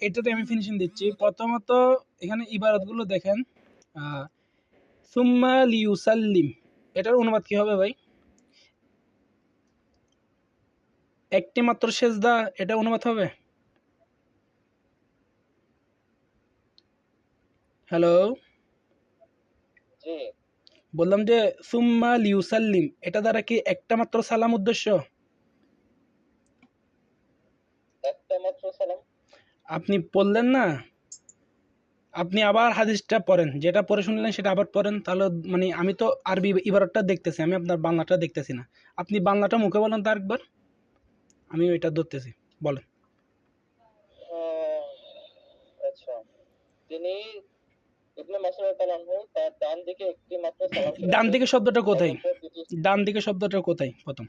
এটাতে আমি ফিনিশিং দিচ্ছি। প্রথমত এখানে ইবারতগুলো দেখেন, সুম্মা লিউসাল্লিম, এটার অনুবাদ কি হবে ভাই? একটি মাত্র সেজদা, এটা অনুবাদ হবে? হ্যালো, বললাম যে সুম্মা লিউসাল্লিম, এটা দ্বারা কি একটা মাত্র সালাম উদ্দেশ্য? আপনি পড়লেন না, আপনি আবার হাদিসটা পড়েন, যেটা পড়ে শুনলেন সেটা আবার পড়েন, তাহলে মানে আমি তো আরবি ইবারতটা দেখতেছি, আমি আপনার বাংলাটা দেখতেছি না। আপনি বাংলাটা মুখে বলেন তো আরেকবার, আমি ওইটা ধরতেছি, বলেন। ডান দিকে শব্দটা কোথায়? ডান দিকে শব্দটা কোথায় প্রথম?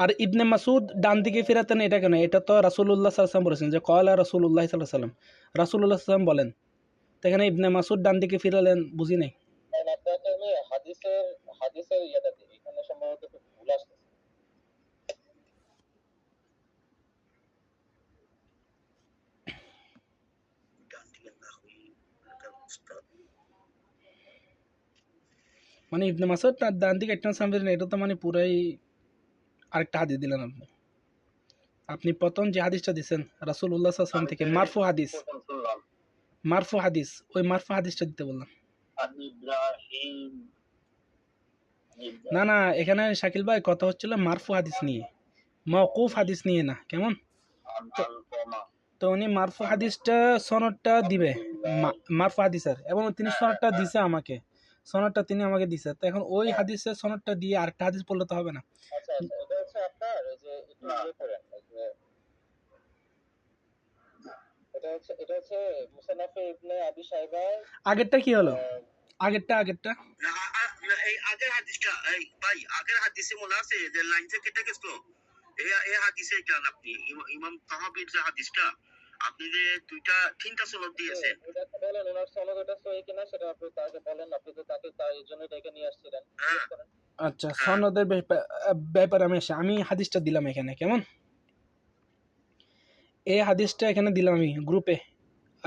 আর ইবনে মাসুদ ডান দিকে ফিরাতেন, এটা কেন? এটা তো রাসূলুল্লাহ সাল্লাল্লাহু আলাইহি ওয়াসাল্লাম বলেছেন যে কলা রাসূলুল্লাহ সাল্লাল্লাহু আলাইহি ওয়াসাল্লাম, রাসূলুল্লাহ সাল্লাল্লাহু আলাইহি ওয়াসাল্লাম বলেন। তো এখানে ইবনে মাসুদ ডান দিকে ফিরালেন, বুঝি নাই। মানে ইবনে মাসুদ তার ডান দিকে একটা সামনে, এটা তো মানে পুরাই আরেকটা হাদিস দিলেন আপনি। আপনি প্রথম যে হাদিসটা দিচ্ছেন রাসূলুল্লাহ সাল্লাল্লাহু আলাইহি ওয়াসাল্লাম থেকে মারফু হাদিস, মারফু হাদিস, ওই মারফু হাদিসটা দিতে বললাম। না না, এখানে শাকিল ভাই কথা হচ্ছিল মারফু হাদিস নিয়ে, মওকুফ হাদিস নিয়ে না, কেমন? তো উনি মারফু হাদিসটা সনদটা দিবে, মারফু হাদিসের, এবং তিনি সনদটা দিছে আমাকে, সনদটা তিনি আমাকে দিছে। তো এখন ওই হাদিসের সনদটা দিয়ে আরেকটা হাদিস পড়লে তো হবে না। আগেরটা কি হলো? আগেরটা আগেরটা এই আগের হাদিসটা, এই ভাই আগের হাদিসে মনে আছে যে লাইনটা কেটে গেছিল, এই হাদিসে যান আপনি, ইমাম তাহাবির যে হাদিসটা, আপনি যে দুইটা তিনটা সনদ দিয়েছেন, বলেন ওনার সনদ এটা সহি কিনা সেটা আপনি তাকে বলেন, আপনি তো তাকে তার জন্য ডেকে নিয়ে আসছিলেন। আচ্ছা, সনদের ব্যাপারে আমি হাদিসটা দিলাম এখানে, কেমন? এই হাদিসটা এখানে দিলাম আমি গ্রুপে।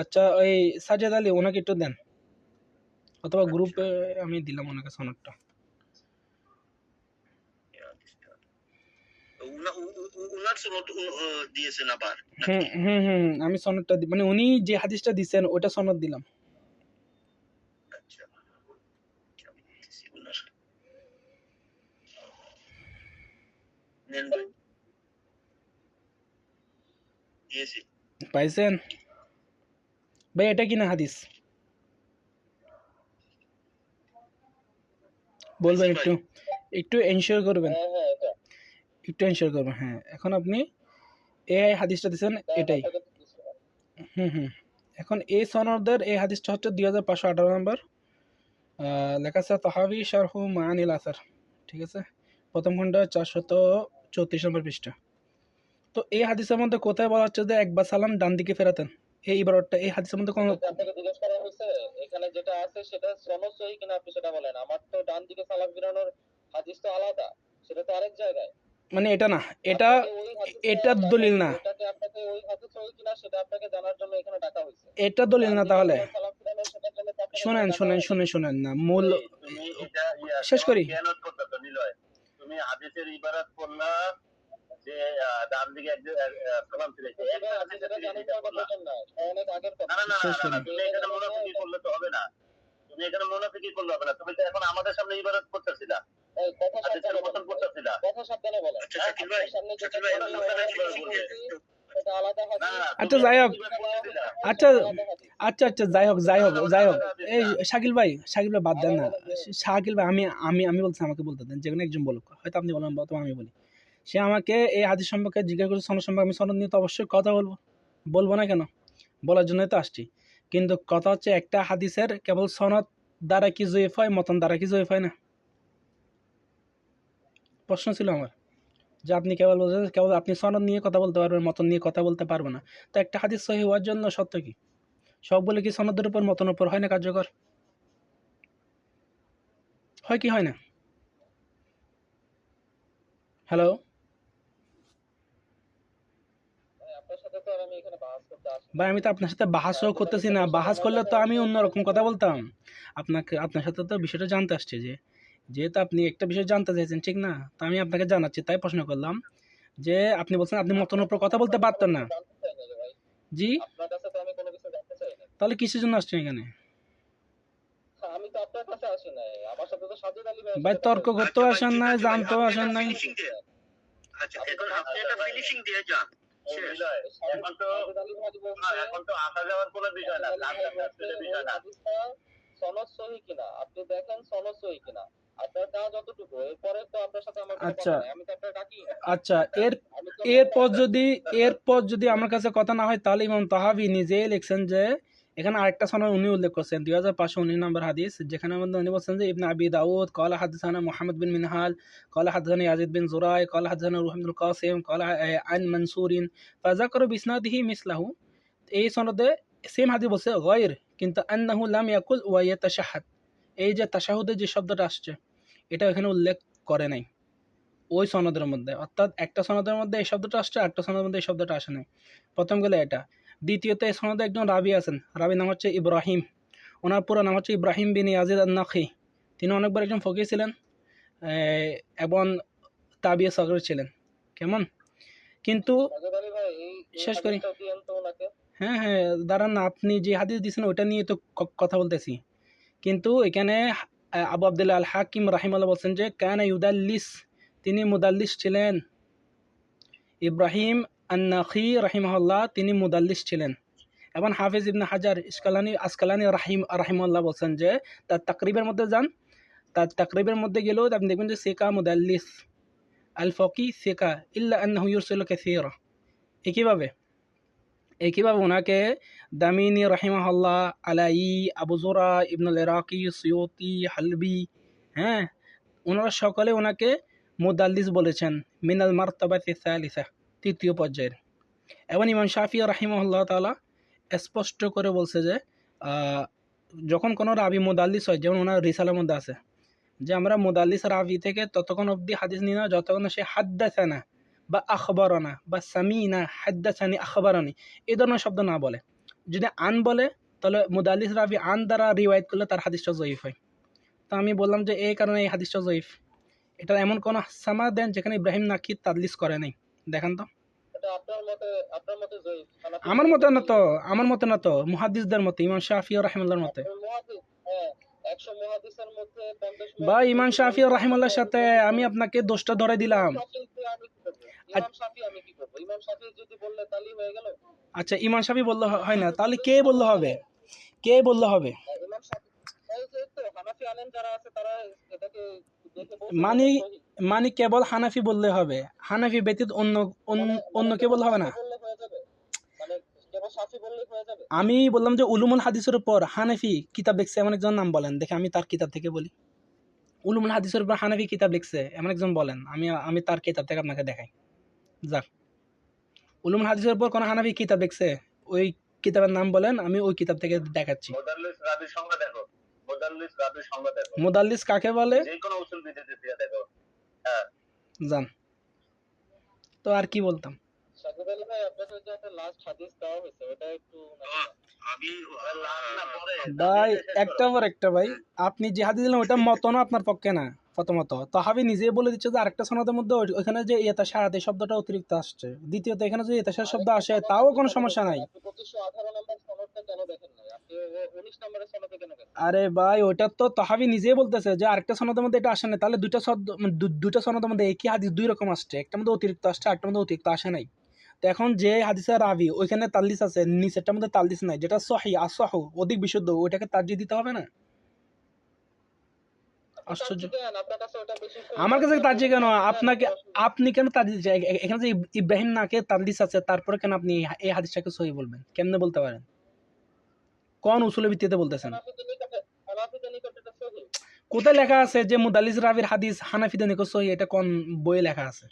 আচ্ছা, ওই সাজেদ আলী ওনাকে একটু দেন, অথবা গ্রুপে আমি দিলাম ওনাকে সনদটা। আমি সনদটা মানে উনি যে হাদিসটা দিচ্ছেন ওটা সনদ দিলাম। পাইছেন ভাই? এটা কি না হাদিস বলবেন? একটু একটু এনশিওর করবেন, একটু এনশিওর করবেন। হ্যাঁ, এখন আপনি এই হাদিসটা দিচ্ছেন, এটাই। এখন এই সনদের এই হাদিসটা হচ্ছে 2518 নম্বর, লেখা আছে তাহাবি শারহু মাআনিল আসার, ঠিক আছে, প্রথম খণ্ড 434 নম্বর পৃষ্ঠা। তো এই হাদিসের মধ্যে কোথায় বলা হচ্ছে যে একবার সালাম ডান দিকে ফেরাতেন? এই ইবারতটা এই হাদিসের মধ্যে কোন? আপনাকে জিজ্ঞেস করা হয়েছে এখানে যেটা আছে সেটা সনদ সহি কিনা, আপনি সেটা বলেন। আমার তো ডান দিকে সালাম ফিরানোর হাদিস তো আলাদা, সেটা তো আরেক জায়গায়। মানে এটা না, এটা এটা দলিল না, এটাকে আপনাকে ওই হাদিস সহি কিনা সেটা আপনাকে জানার জন্য এখানে ডাকা হয়েছে। এটা দলিল না তাহলে। শুনেন শুনেন শুনেন শুনেন না, মূল শেষ করি। তুমি হাদিসের ইবারত পড়লা যে ডান দিকে সালাম ফিরাইছে, তুমি এখানে মুনাফিকি করলে তো হবে না, তুমি এখানে মুনাফিকি করলে হবে না, তুমি তো এখন আমাদের সামনে ইবারত করতেছিলা, হাদিসের পতন করতেছিলা। কথা সাবধানে বলেন। আচ্ছা যাই হোক, আচ্ছা আচ্ছা আচ্ছা যাই হোক যাই হোক যাই হোক, এই শাকিল ভাই, শাকিল ভাই বাদ দেন না। শাকিল ভাই, আমি আমি আমি বলছি, আমাকে বলতে দেন, যে কোনো একজন বলুক, হয়তো আপনি বলেন বা আমি বলি। সে আমাকে এই হাদিস সম্পর্কে জিজ্ঞাসা করছে, সনদ সম্পর্কে, আমি সনদ নিয়ে তো অবশ্যই কথা বলবো, বলবো না কেন? বলার জন্যই তো আসছি। কিন্তু কথা হচ্ছে একটা হাদিসের কেবল সনদ দ্বারা কি জয়ীফ হয়, মতন দ্বারা কি জয়ীফ হয় না? প্রশ্ন ছিল আমার, যে আপনি কেবল বলছেন কেবল আপনি সনদ নিয়ে কথা বলতে পারবেন, মতন নিয়ে কথা বলতে পারবে না। তো একটা হাদিস সহি হওয়ার জন্য সত্য কি সবগুলো কি সনদের উপর মতনের উপর হয় না কার্যকর? হয় কি হয় না? হ্যালো, ভাই আমি তো আপনার সাথে বাহাসও করতেছি না, বাহাস করলে তো আমি অন্যরকম কথা বলতাম। আপনার সাথে তো বিষয়টা জানতে আসছে, যেহেতু আপনি একটা বিষয় জানতে চাইছেন ঠিক না, তো আমি আপনাকে জানাচ্ছি তাই প্রশ্ন করলাম। যে আপনি বলছেন আপনি মতনের উপর কথা বলতে পারতেন না। জি, তাহলে কিসের জন্য আসছেন এখানে? ভাই তর্ক করতেও আচ্ছা ভাই আসেন ঠিক নাই, আছে ভাই, জানতেও আপনি আসেন একটা নাই। ফিনিশিং দিয়ে, আচ্ছা এখন আপনি একটা ফিনিশিং দিয়ে যান। শেষ। এখন তো এখন তো আসা যাওয়ার কোনো বিষয় না, বিষয় না। আচ্ছা আচ্ছা, এরপর যদি আমার কাছে কথা না হয়, তাহলে ইমাম তাহাবি নিজেই লিখছেন যে এখানে আরেকটা সনদ উনি উল্লেখ করছেন 2519 নম্বর হাদিস, যেখানে মধ্যে উনি বলছেন যে ইবনে আবি দাউদ قال حدثنا محمد بن منهال قال حدثنا يزيد بن زراع قال حدثنا روح بن القاسم قال عن منصور فذكر باسناده مثله। এই সনদে সেম হাদিস বলছে গয়র, কিন্তু আন্নাহু লাম ইয়াকুল ওয়া ইয়াতাশাহাদ, এই যে তাশাহুদের যে শব্দটা আসছে এটা এখানে উল্লেখ করে নাই ওই সনদের মধ্যে। অর্থাৎ একটা সনদের মধ্যে এই শব্দটা আসছে, একটা সনদের মধ্যে এই শব্দটা আসে নাই। প্রথম গেলে এটা। দ্বিতীয়ত এই সনদে একজন রাবি আছেন, রাবির নাম হচ্ছে ইব্রাহিম, ওনার পুরো নাম হচ্ছে ইব্রাহিম বিন ইয়াজিদ আন-নাখি। তিনি অনেকবার একজন ফকিহ ছিলেন এবং তাবিয়ে সগর ছিলেন। কেমন? কিন্তু শেষ করি। হ্যাঁ হ্যাঁ, দাঁড়ান না, আপনি যে হাদিস দিয়েছেন ওইটা নিয়ে তো কথা বলতেছি। কিন্তু এখানে আবু আবদুল্লাহ আল হাকিম রাহিমাহুল্লাহ বলছেন যে কানা ইউদাল্লিস, তিনি মুদাল্লিস ছিলেন। ইব্রাহিম আন-নাখি রাহিমাহুল্লাহ তিনি মুদাল্লিস ছিলেন। এবং হাফিজ ইবনে হাজার আসকালানি রাহিমাহুল্লাহ বলছেন যে তার তাকরিবের মধ্যে যান, তার তাকরিবের মধ্যে গেলেও আপনি দেখবেন যে সিকা মুদাল্লিস, আল ফকি সিকা ইল্লা আন্নাহু ইউরসিলু কাসীরা। একইভাবে ওনাকে দামিনী রাহিমাহুল্লাহ, আলাই, আবু জুরা, ইবনুল ইরাকি, সুয়ুতি, হালবি, হ্যাঁ, ওনারা সকলে ওনাকে মুদাল্লিস বলেছেন, মিনাল মারতাবাতি সালিসা, তৃতীয় পর্যায়ের। এবং ইমাম শাফি রাহিমাহুল্লাহ তাআলা স্পষ্ট করে বলছে যে যখন কোনো রাবি মুদাল্লিস হয়, যেমন ওনার রিসালার মধ্যে আছে যে আমরা মুদাল্লিস রাবি থেকে ততক্ষণ অবধি হাদিস নিই না যতক্ষণ সে হাদ্দাসানা বা আখবরানা বা সামিনা হাদ্দাসানি আখবরানি এই ধরনের শব্দ না বলে। যদি আন বলে তাহলে মুদাল্লিস রাবি আন দ্বারা রিওয়ায়াত করলে তার হাদিসটা জয়ীফ হয়। তো আমি বললাম যে এই কারণে এই হাদিসটা জয়ীফ। এটা এমন কোন সামা দেন যেখানে ইব্রাহিম নাকি তাদলিস করে নাই, দেখান তো। আমার মতে না তো মুহাদ্দিসদের মতে, ইমাম শাফি রাহিমাহুল্লাহর মতে। বা ইমাম শাফি রাহিমাহুল্লাহর সাথে আমি আপনাকে দোষটা ধরে দিলাম। আচ্ছা ইমাম শাফি বললে হয় না, তাহলে কে বললে হবে? মানে কেবল হানাফি বললে হবে, হানাফি ব্যতীত অন্য কে বললে হবে না। আমি বললাম যে উলুমুল হাদিসের উপর হানাফি কিতাব লিখছে এমন একজন নাম বলেন, দেখে আমি তার কিতাব থেকে বলি। উলুমুল হাদিসের উপর হানাফি কিতাব লিখছে এমন একজন বলেন, আমি তার কিতাব থেকে আপনাকে দেখাই। যাক, উলুমুল হাদিসের উপর কোন হানাফি কিতাব লিখছে ওই কিতাবের নাম বলেন, আমি ওই কিতাব থেকে দেখাচ্ছি। মুদাল্লিস রাবির সংজ্ঞা দেখো, মুদাল্লিস কাকে বলে? যে কোনো উসুল বিদেতে দিয়ে দেখো। হ্যাঁ জান। তো আর কি বলতাম? আমি ভাই একটার পর একটা ভাই, আপনি যে হাদিস দিলেন ওটা মতন আপনার পক্ষে না। প্রথমত তাহাবি নিজে বলে দিচ্ছে যে আরেকটা সনদের মধ্যে ওখানে যে ইয়াতাশাহাদ এই শব্দটা অতিরিক্ত আসছে। দ্বিতীয়ত এখানে যে ইয়াতাশাহাদ শব্দ আসে তাও কোনো সমস্যা নাই। আরে ভাই ওটা তো তাহাবি নিজেই বলতেছে যে আরেকটা সনদের মধ্যে এটা আসে না, তাহলে দুইটা সনদের মধ্যে একই হাদিস দুই রকম আসছে, একটা মধ্যে অতিরিক্ত আসছে, আরেকটার মধ্যে অতিরিক্ত আসে নাই। তো এখন যে হাদিসের রাবি ওইখানে তালদিস আছে, নিচেরটার মধ্যে তালদিস নাই, যেটা সহি আসহু অধিক বিশুদ্ধ, ওইটাকে তারজিহ দিতে হবে না? আশ্চর্য। আমার কাছে তারজিহ কেন? আপনি কেন তারজিহ দিচ্ছেন? এখানে যে ইব্রাহিম নাকে তালদিস আছে, তারপরে কেন আপনি এই হাদিসটাকে সহি বলবেন? কেমনে বলতে পারেন? কোন উসুলের ভিত্তিতে বলতেছেন? কোথায় লেখা আছে যে মুদাল্লিস রাবির হাদিস হানাফিদের নিকট সহি? এটা কোন বইয়ে লেখা আছে?